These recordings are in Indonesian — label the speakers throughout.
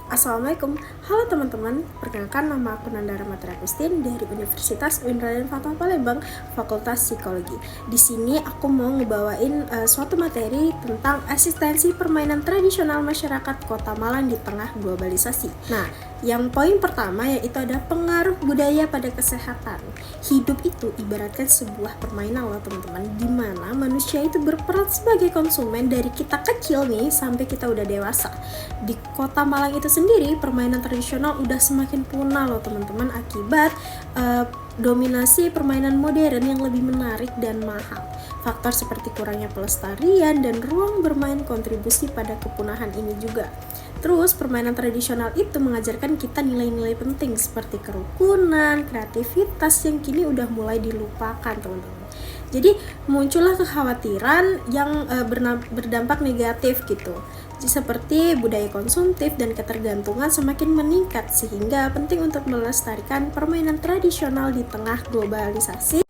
Speaker 1: Assalamualaikum, halo teman-teman. Perkenalkan, nama aku Nandara Matra Agustin dari Universitas UIN Raden Fatmah Palembang, Fakultas Psikologi. Di sini aku mau ngebawain suatu materi tentang eksistensi permainan tradisional masyarakat Kota Malang di tengah globalisasi. Nah, yang poin pertama yaitu ada pengaruh budaya pada kesehatan. Hidup itu ibaratkan sebuah permainan loh teman-teman, di mana manusia itu berperan sebagai konsumen dari kita kecil nih sampai kita udah dewasa. Di Kota Malang itu sendiri, permainan tradisional udah semakin punah loh teman-teman akibat dominasi permainan modern yang lebih menarik dan mahal. Faktor seperti kurangnya pelestarian dan ruang bermain kontribusi pada kepunahan ini juga. Terus permainan tradisional itu mengajarkan kita nilai-nilai penting seperti kerukunan, kreativitas yang kini udah mulai dilupakan teman-teman. Jadi muncullah kekhawatiran yang berdampak negatif gitu. Seperti budaya konsumtif dan ketergantungan semakin meningkat sehingga penting untuk melestarikan permainan tradisional di tengah globalisasi.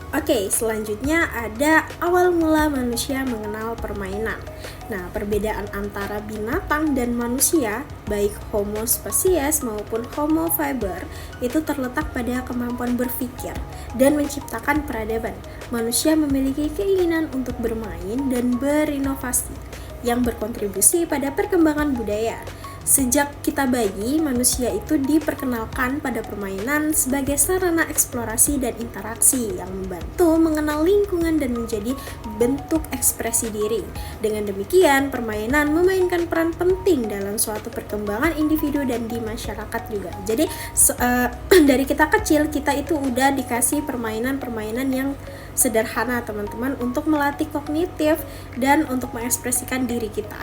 Speaker 1: Oke, selanjutnya ada awal mula manusia mengenal permainan. Nah, perbedaan antara binatang dan manusia, baik Homo spesies maupun Homo faber, itu terletak pada kemampuan berpikir dan menciptakan peradaban. Manusia memiliki keinginan untuk bermain dan berinovasi yang berkontribusi pada perkembangan budaya. Sejak kita bayi, manusia itu diperkenalkan pada permainan sebagai sarana eksplorasi dan interaksi yang membantu mengenal lingkungan dan menjadi bentuk ekspresi diri. Dengan demikian, permainan memainkan peran penting dalam suatu perkembangan individu dan di masyarakat juga. Jadi, dari kita kecil, kita itu udah dikasih permainan-permainan yang sederhana teman-teman untuk melatih kognitif dan untuk mengekspresikan diri kita.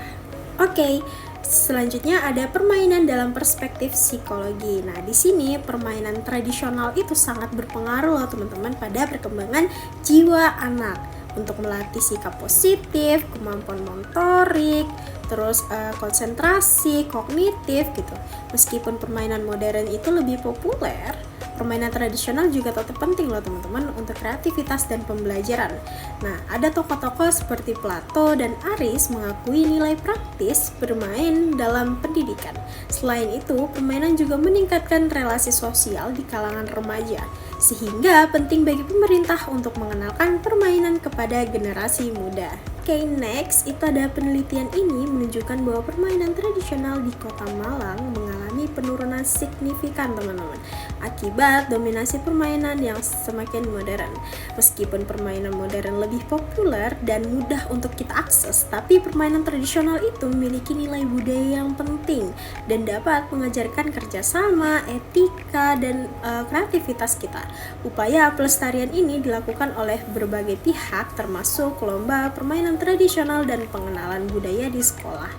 Speaker 1: Oke, selanjutnya ada permainan dalam perspektif psikologi. Nah, di sini permainan tradisional itu sangat berpengaruh loh teman-teman pada perkembangan jiwa anak untuk melatih sikap positif, kemampuan motorik, terus konsentrasi, kognitif gitu. Meskipun permainan modern itu lebih populer, permainan tradisional juga tetap penting loh teman-teman untuk kreativitas dan pembelajaran. Nah, ada tokoh-tokoh seperti Plato dan Aris mengakui nilai praktis bermain dalam pendidikan. Selain itu, permainan juga meningkatkan relasi sosial di kalangan remaja, sehingga penting bagi pemerintah untuk mengenalkan permainan kepada generasi muda. Oke, next, itu ada penelitian ini menunjukkan bahwa permainan tradisional di Kota Malang mengalami penurunan signifikan teman-teman akibat dominasi permainan yang semakin modern. Meskipun permainan modern lebih populer dan mudah untuk kita akses, tapi permainan tradisional itu memiliki nilai budaya yang penting dan dapat mengajarkan kerjasama, etika, dan kreativitas kita. Upaya pelestarian ini dilakukan oleh berbagai pihak termasuk lomba permainan tradisional dan pengenalan budaya di sekolah.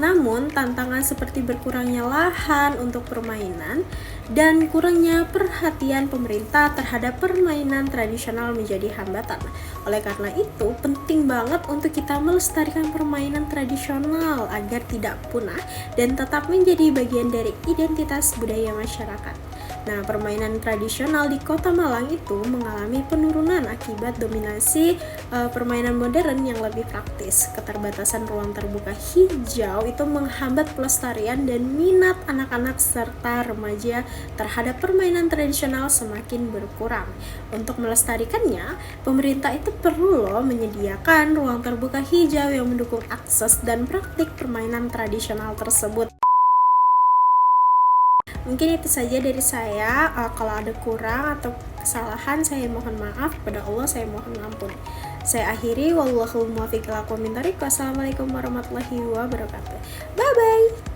Speaker 1: Namun, tantangan seperti berkurangnya lahan untuk permainan dan kurangnya perhatian pemerintah terhadap permainan tradisional menjadi hambatan. Oleh karena itu, penting banget untuk kita melestarikan permainan tradisional agar tidak punah dan tetap menjadi bagian dari identitas budaya masyarakat. Nah, permainan tradisional di Kota Malang itu mengalami penurunan akibat dominasi permainan modern yang lebih praktis. Keterbatasan ruang terbuka hijau itu menghambat pelestarian dan minat anak-anak serta remaja terhadap permainan tradisional semakin berkurang. Untuk melestarikannya, pemerintah itu perlu menyediakan ruang terbuka hijau yang mendukung akses dan praktik permainan tradisional tersebut. Mungkin itu saja dari saya. Kalau ada kurang atau kesalahan, saya mohon maaf. Kepada Allah saya mohon ampun. Saya akhiri, wallahul muwaffiq ila aqwamit thoriq. Wassalamualaikum warahmatullahi wabarakatuh. Bye bye.